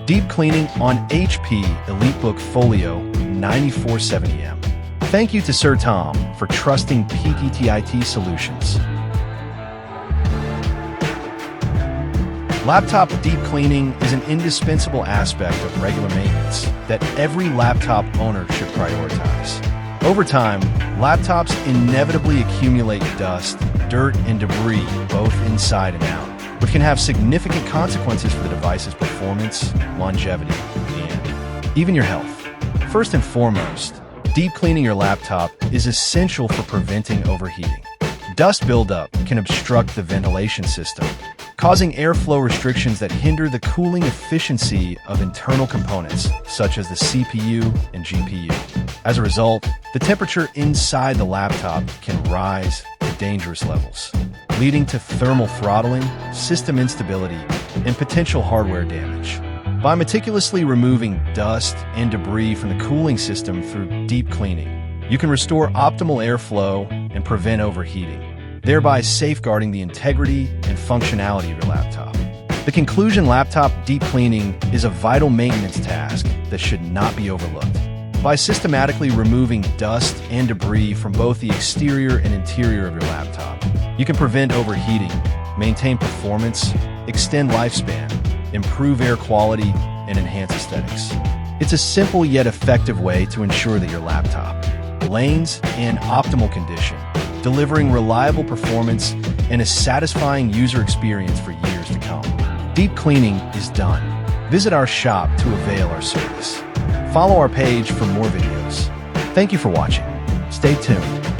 Deep cleaning on HP EliteBook Folio 9470M. Thank you to Sir Tom for trusting PTTIT Solutions. Laptop deep cleaning is an indispensable aspect of regular maintenance that every laptop owner should prioritize. Over time, laptops inevitably accumulate dust, dirt, and debris both inside and out, which can have significant consequences for the device's performance, longevity, and even your health. First and foremost, deep cleaning your laptop is essential for preventing overheating. Dust buildup can obstruct the ventilation system, causing airflow restrictions that hinder the cooling efficiency of internal components, such as the CPU and GPU. As a result, the temperature inside the laptop can rise to dangerous levels, leading to thermal throttling, system instability, and potential hardware damage. By meticulously removing dust and debris from the cooling system through deep cleaning, you can restore optimal airflow and prevent overheating, thereby safeguarding the integrity and functionality of your laptop. The conclusion: laptop deep cleaning is a vital maintenance task that should not be overlooked. By systematically removing dust and debris from both the exterior and interior of your laptop, you can prevent overheating, maintain performance, extend lifespan, improve air quality, and enhance aesthetics. It's a simple yet effective way to ensure that your laptop remains in optimal condition, delivering reliable performance and a satisfying user experience for years to come. Deep cleaning is done. Visit our shop to avail our service. Follow our page for more videos. Thank you for watching. Stay tuned.